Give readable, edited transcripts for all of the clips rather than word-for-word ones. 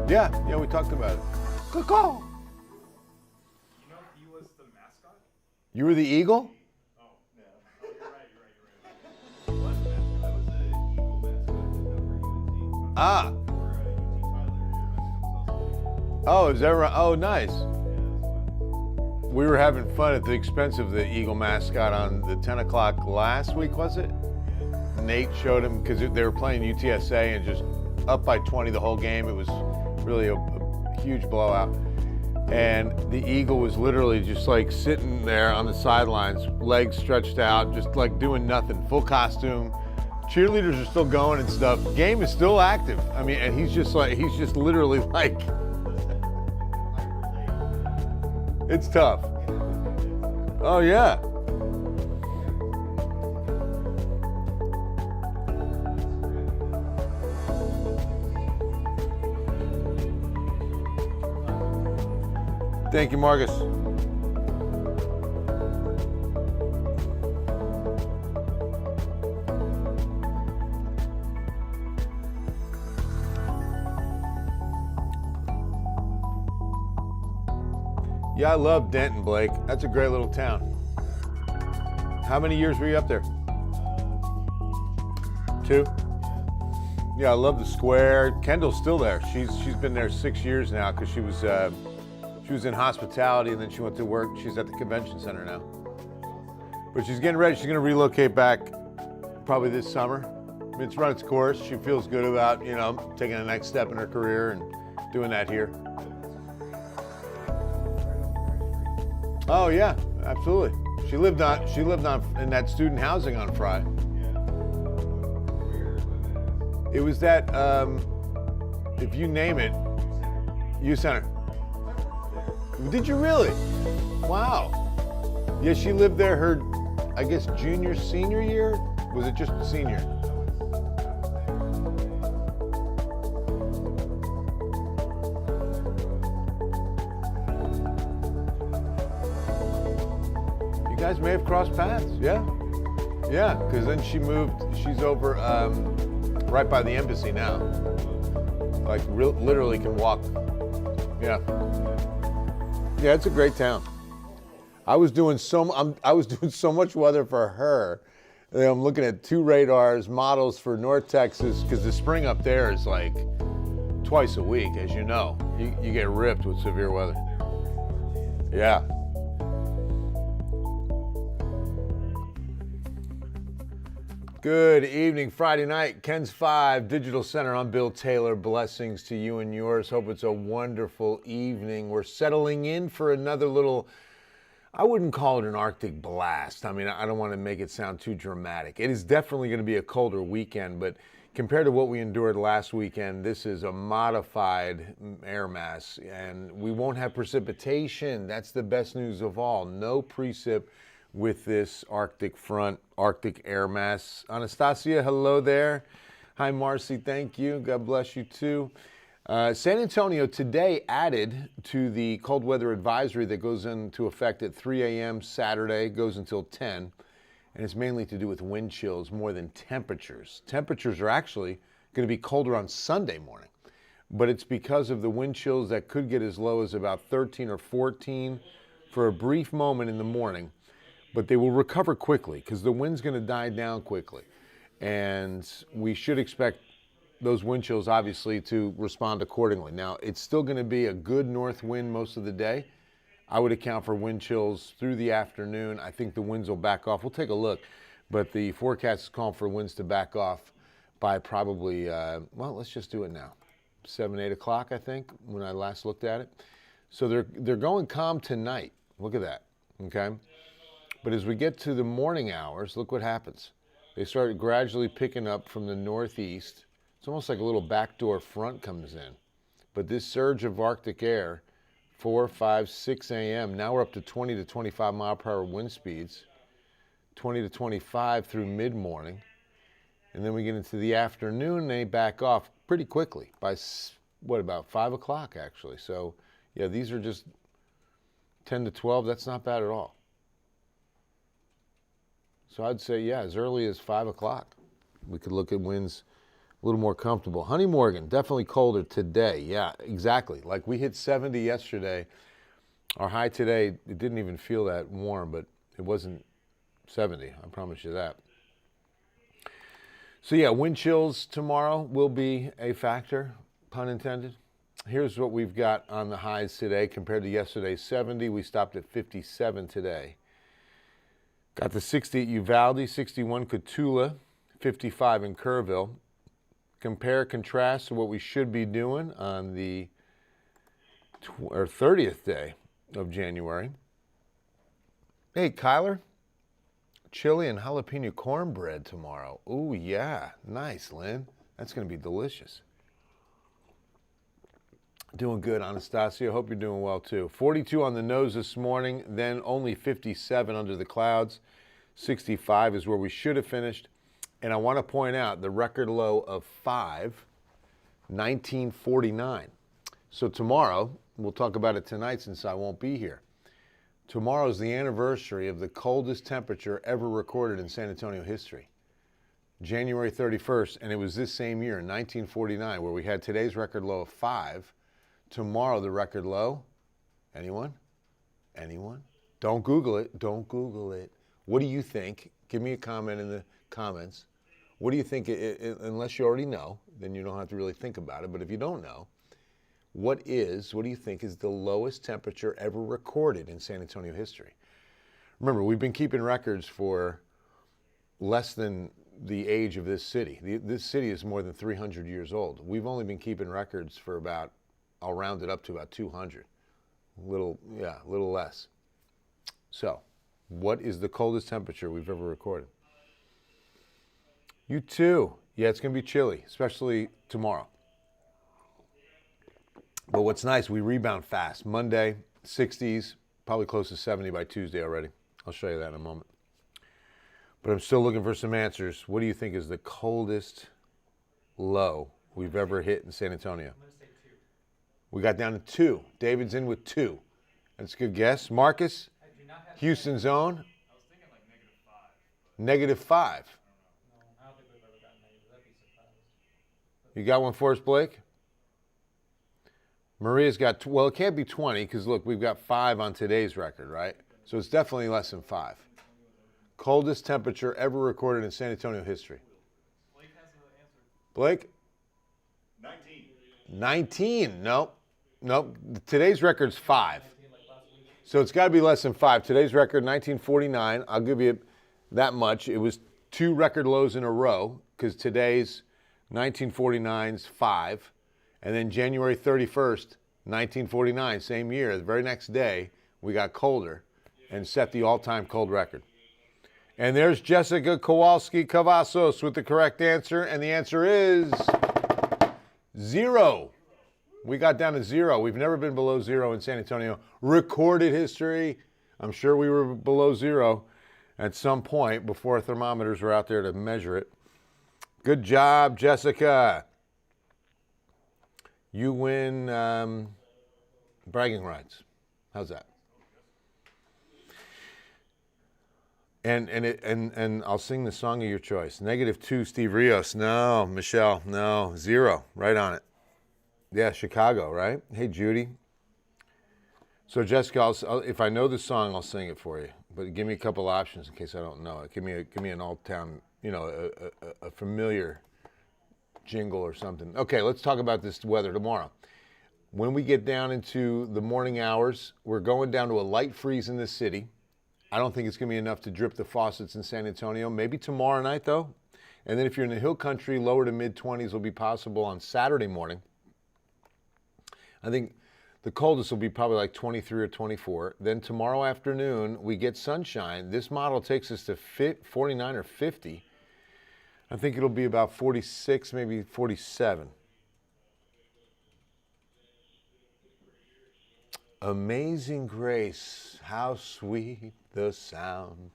Yeah, we talked about it. Good call. You know, he was the mascot. You were the Eagle? Oh, yeah. Oh, you're right. He was the mascot. I was the Eagle mascot for UNT. Ah. For UT Tyler, mascot was also. Oh, is that right? Oh, nice. Yeah, that's fun. We were having fun at the expense of the Eagle mascot on the 10 o'clock last week, was it? Nate showed him because they were playing UTSA and just up by 20 the whole game. It was really a huge blowout. And the Eagle was literally just like sitting there on the sidelines, legs stretched out, just like doing nothing, full costume. Cheerleaders are still going and stuff. Game is still active. I mean, and he's just literally like, it's tough. Oh yeah. Thank you, Marcus. Yeah, I love Denton, Blake. That's a great little town. How many years were you up there? 2? Yeah, I love the square. Kendall's still there. She's been there 6 years now because she was in hospitality and then she went to work. She's at the convention center now. But she's getting ready. She's going to relocate back probably this summer. I mean, it's run its course. She feels good about, taking the next step in her career and doing that here. Oh yeah, absolutely. She lived on in that student housing on Fry. It was that if you name it, U Center. Did you really? Wow. Yeah, she lived there her, I guess, junior, senior year? Was it just senior? You guys may have crossed paths, yeah? Yeah, because then she's over right by the embassy now. Like, literally can walk. Yeah. Yeah, it's a great town. I was doing so much weather for her. I'm looking at 2 radars, models for North Texas, because the spring up there is like twice a week, as you know. You get ripped with severe weather. Yeah. Good evening, Friday night, Ken's 5, Digital Center. I'm Bill Taylor. Blessings to you and yours. Hope it's a wonderful evening. We're settling in for another little, I wouldn't call it an Arctic blast. I mean, I don't want to make it sound too dramatic. It is definitely going to be a colder weekend, but compared to what we endured last weekend, this is a modified air mass, and we won't have precipitation. That's the best news of all. No precip with this Arctic front, Arctic air mass. Anastasia, hello there. Hi, Marcy, thank you. God bless you too. San Antonio today added to the cold weather advisory that goes into effect at 3 a.m. Saturday, goes until 10. And it's mainly to do with wind chills more than temperatures. Temperatures are actually going to be colder on Sunday morning, but it's because of the wind chills that could get as low as about 13 or 14 for a brief moment in the morning. But they will recover quickly because the wind's going to die down quickly. And we should expect those wind chills, obviously, to respond accordingly. Now, it's still going to be a good north wind most of the day. I would account for wind chills through the afternoon. I think the winds will back off. We'll take a look. But the forecast is calling for winds to back off by probably, well, let's just do it now. 7, 8 o'clock, I think, when I last looked at it. So they're going calm tonight. Look at that, okay? But as we get to the morning hours, look what happens. They start gradually picking up from the northeast. It's almost like a little backdoor front comes in. But this surge of Arctic air, 4, 5, 6 a.m., now we're up to 20 to 25 mile per hour wind speeds, 20 to 25 through mid-morning. And then we get into the afternoon, and they back off pretty quickly by, what, about 5 o'clock, actually. So, yeah, these are just 10 to 12. That's not bad at all. So I'd say, yeah, as early as 5 o'clock, we could look at winds a little more comfortable. Honey Morgan, definitely colder today. Yeah, exactly. Like we hit 70 yesterday. Our high today, it didn't even feel that warm, but it wasn't 70. I promise you that. So yeah, wind chills tomorrow will be a factor, pun intended. Here's what we've got on the highs today compared to yesterday's 70. We stopped at 57 today. Got the 60 at Uvalde, 61 Cotulla, 55 in Kerrville. Compare, contrast to what we should be doing on the 30th day of January. Hey, Kyler, chili and jalapeno cornbread tomorrow. Ooh, yeah, nice, Lynn. That's going to be delicious. Doing good, Anastasia. Hope you're doing well, too. 42 on the nose this morning, then only 57 under the clouds. 65 is where we should have finished. And I want to point out the record low of 1949. So tomorrow, we'll talk about it tonight since I won't be here. Tomorrow is the anniversary of the coldest temperature ever recorded in San Antonio history. January 31st, and it was this same year, 1949, where we had today's record low of 5. Tomorrow, the record low, anyone? Anyone? Don't Google it. Don't Google it. What do you think? Give me a comment in the comments. What do you think, unless you already know, then you don't have to really think about it. But if you don't know, what do you think is the lowest temperature ever recorded in San Antonio history? Remember, we've been keeping records for less than the age of this city. This city is more than 300 years old. We've only been keeping records for about, I'll round it up to about 200. A little less. So, what is the coldest temperature we've ever recorded? You too. Yeah, it's going to be chilly, especially tomorrow. But what's nice, we rebound fast. Monday, 60s, probably close to 70 by Tuesday already. I'll show you that in a moment. But I'm still looking for some answers. What do you think is the coldest low we've ever hit in San Antonio? I'm going to say 2. We got down to 2. David's in with 2. That's a good guess. Marcus, I do not have Houston's own, I was thinking like -5. -5. No, I don't think we've ever gotten negative. That'd be surprised. You got one for us, Blake? Maria's got, well, it can't be 20 because, look, we've got 5 on today's record, right? So it's definitely less than 5. Coldest temperature ever recorded in San Antonio history. Blake has the answer. Blake? 19. 19. Nope. Today's record's 5. So it's got to be less than 5. Today's record, 1949. I'll give you that much. It was 2 record lows in a row because today's 1949's 5. And then January 31st, 1949, same year, the very next day, we got colder and set the all-time cold record. And there's Jessica Kowalski Cavazos with the correct answer, and the answer is 0. We got down to 0. We've never been below 0 in San Antonio. Recorded history, I'm sure we were below 0 at some point before thermometers were out there to measure it. Good job, Jessica. You win bragging rights. How's that? And I'll sing the song of your choice. -2, Steve Rios. No, Michelle. No, 0. Right on it. Yeah, Chicago, right? Hey, Judy. So, Jessica, if I know the song, I'll sing it for you. But give me a couple options in case I don't know it. Give me an all-town, a familiar jingle or something. Okay, let's talk about this weather tomorrow. When we get down into the morning hours, we're going down to a light freeze in this city. I don't think it's going to be enough to drip the faucets in San Antonio. Maybe tomorrow night, though. And then if you're in the hill country, lower to mid-20s will be possible on Saturday morning. I think the coldest will be probably like 23 or 24. Then tomorrow afternoon, we get sunshine. This model takes us to 49 or 50. I think it'll be about 46, maybe 47. Amazing grace, how sweet the sound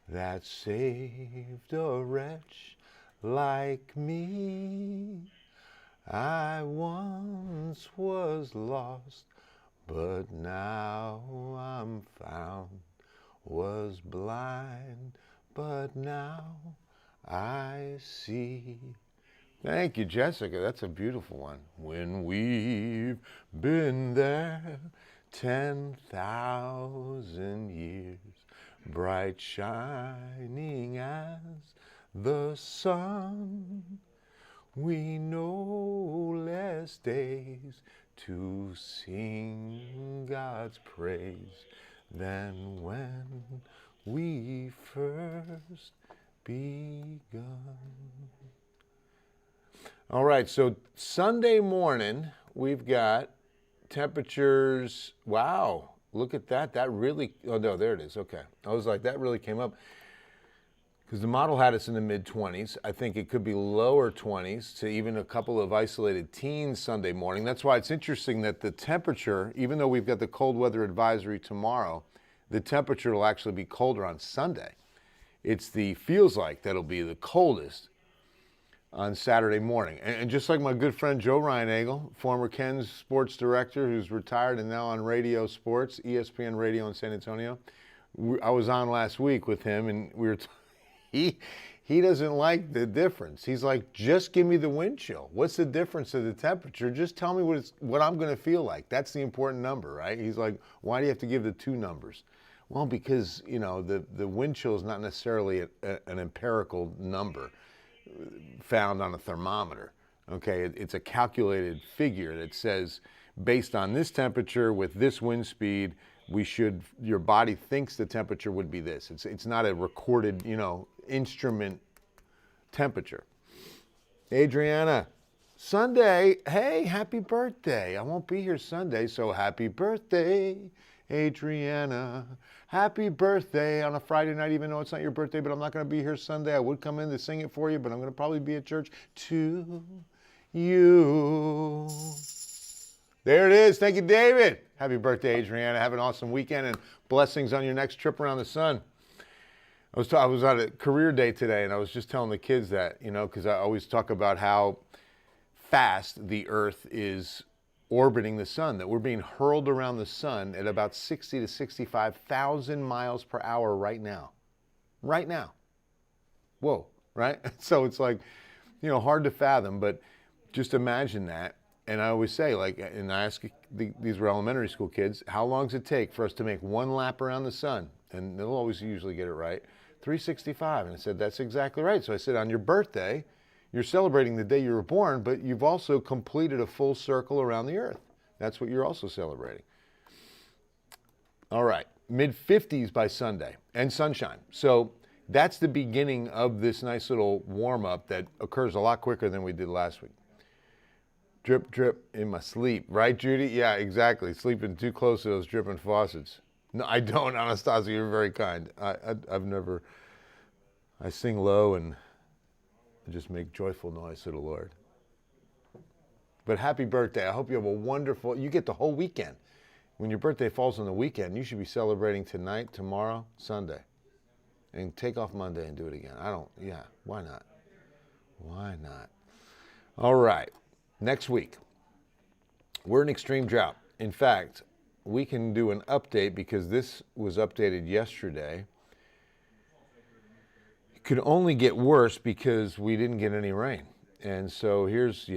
that saved a wretch like me. I once was lost, but now I'm found. Was blind, but now I see. Thank you, Jessica. That's a beautiful one. When we've been there 10,000 years, bright shining as the sun, we know less days to sing God's praise than when we first begun. All right, so Sunday morning, we've got temperatures. Wow, look at that. That really, oh no, there it is. Okay. I was like, that really came up because the model had us in the mid-20s. I think it could be lower 20s to even a couple of isolated teens Sunday morning. That's why it's interesting that the temperature, even though we've got the cold weather advisory tomorrow, the temperature will actually be colder on Sunday. It's the feels like that'll be the coldest on Saturday morning. And just like my good friend Joe Ryan-Nagel, former Ken's sports director who's retired and now on radio sports, ESPN Radio in San Antonio, I was on last week with him and we were he doesn't like the difference. He's like, just give me the wind chill. What's the difference of the temperature? Just tell me what I'm going to feel like. That's the important number, right? He's like, why do you have to give the two numbers? Well, because, you know, the wind chill is not necessarily an empirical number found on a thermometer. Okay, it's a calculated figure that says based on this temperature with this wind speed, your body thinks the temperature would be this. It's not a recorded, you know, instrument temperature. Adriana, Sunday, hey, happy birthday. I won't be here Sunday, so happy birthday, Adriana. Happy birthday on a Friday night, even though it's not your birthday, but I'm not going to be here Sunday. I would come in to sing it for you, but I'm going to probably be at church to you. There it is. Thank you, David. Happy birthday, Adriana. Have an awesome weekend and blessings on your next trip around the sun. I was on a career day today, and I was just telling the kids that, you know, because I always talk about how fast the Earth is orbiting the sun, that we're being hurled around the sun at about 60 to 65,000 miles per hour right now. Right now. Whoa, right? So it's like, you know, hard to fathom, but just imagine that. And I always say, like, and I ask these were elementary school kids, how long does it take for us to make one lap around the sun? And they'll always usually get it right. 365. And I said, that's exactly right. So I said, on your birthday, you're celebrating the day you were born, but you've also completed a full circle around the Earth. That's what you're also celebrating. All right, mid-50s by Sunday and sunshine. So that's the beginning of this nice little warm-up that occurs a lot quicker than we did last week. Drip, drip in my sleep. Right, Judy? Yeah, exactly. Sleeping too close to those dripping faucets. No, I don't, Anastasia. You're very kind. I sing low and just make joyful noise to the Lord. But happy birthday. I hope you have a wonderful, you get the whole weekend. When your birthday falls on the weekend, you should be celebrating tonight, tomorrow, Sunday. And take off Monday and do it again. Why not? Why not? All right, next week, we're in extreme drought. In fact, we can do an update because this was updated yesterday. It could only get worse because we didn't get any rain. And so here's,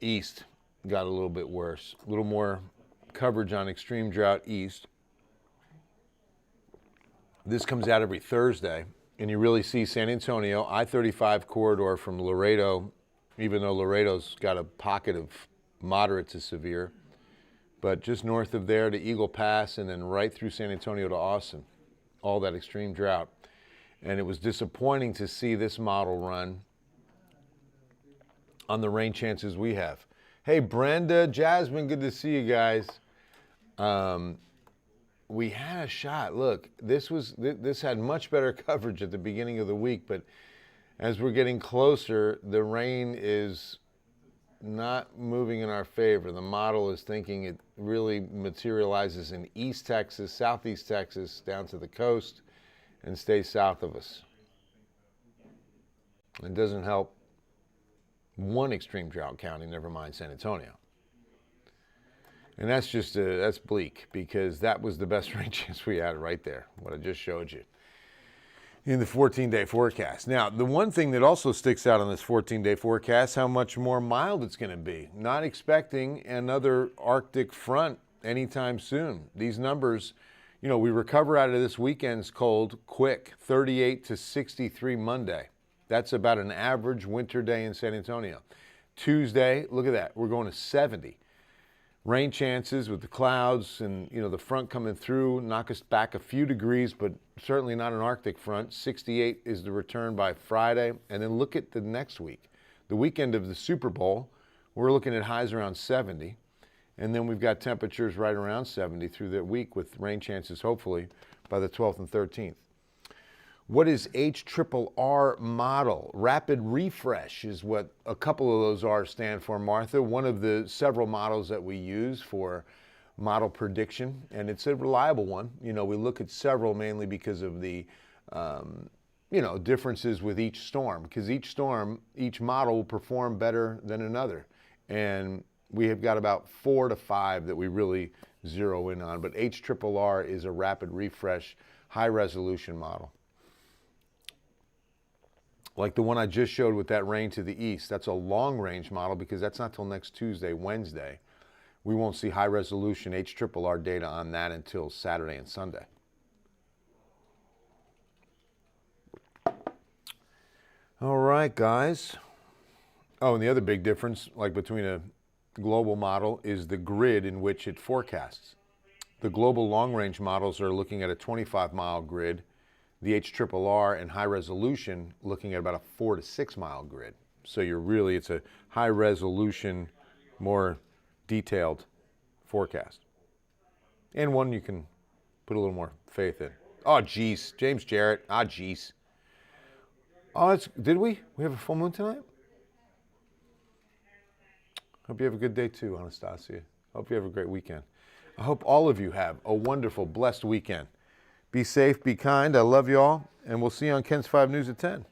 east got a little bit worse. A little more coverage on extreme drought east. This comes out every Thursday, and you really see San Antonio, I-35 corridor from Laredo, even though Laredo's got a pocket of moderate to severe, but just north of there to Eagle Pass and then right through San Antonio to Austin, all that extreme drought. And it was disappointing to see this model run on the rain chances we have. Hey, Brenda, Jasmine, good to see you guys. We had a shot. Look, this had much better coverage at the beginning of the week, but as we're getting closer, the rain is not moving in our favor. The model is thinking it really materializes in East Texas, Southeast Texas, down to the coast, and stays south of us. It doesn't help one extreme drought county, never mind San Antonio. And that's just, that's bleak because that was the best rain chance we had right there, what I just showed you. in the 14-day forecast. Now, the one thing that also sticks out on this 14-day forecast, how much more mild it's going to be. Not expecting another Arctic front anytime soon. These numbers, you know, we recover out of this weekend's cold quick, 38 to 63 Monday. That's about an average winter day in San Antonio. Tuesday, look at that, we're going to 70. Rain chances with the clouds and, you know, the front coming through, knock us back a few degrees, but certainly not an Arctic front. 68 is the return by Friday. And then look at the next week. The weekend of the Super Bowl, we're looking at highs around 70. And then we've got temperatures right around 70 through the week with rain chances, hopefully, by the 12th and 13th. What is HRRR model? Rapid refresh is what a couple of those R's stand for, Martha. One of the several models that we use for model prediction, and it's a reliable one. You know, we look at several mainly because of the, you know, differences with each storm, because each storm, each model will perform better than another. And we have got about 4 to 5 that we really zero in on, but HRRR is a rapid refresh, high resolution model. Like the one I just showed with that rain to the east, that's a long range model because that's not till next Tuesday, Wednesday. We won't see high resolution HRRR data on that until Saturday and Sunday. All right, guys. Oh, and the other big difference, like between a global model, is the grid in which it forecasts. The global long range models are looking at a 25-mile grid. The HRRR and high resolution looking at about a 4 to 6 mile grid. So it's a high resolution, more detailed forecast. And one you can put a little more faith in. Oh, geez, James Jarrett, geez. Oh, did we? We have a full moon tonight? Hope you have a good day too, Anastasia. Hope you have a great weekend. I hope all of you have a wonderful, blessed weekend. Be safe, be kind. I love you all, and we'll see you on Ken's 5 News at 10.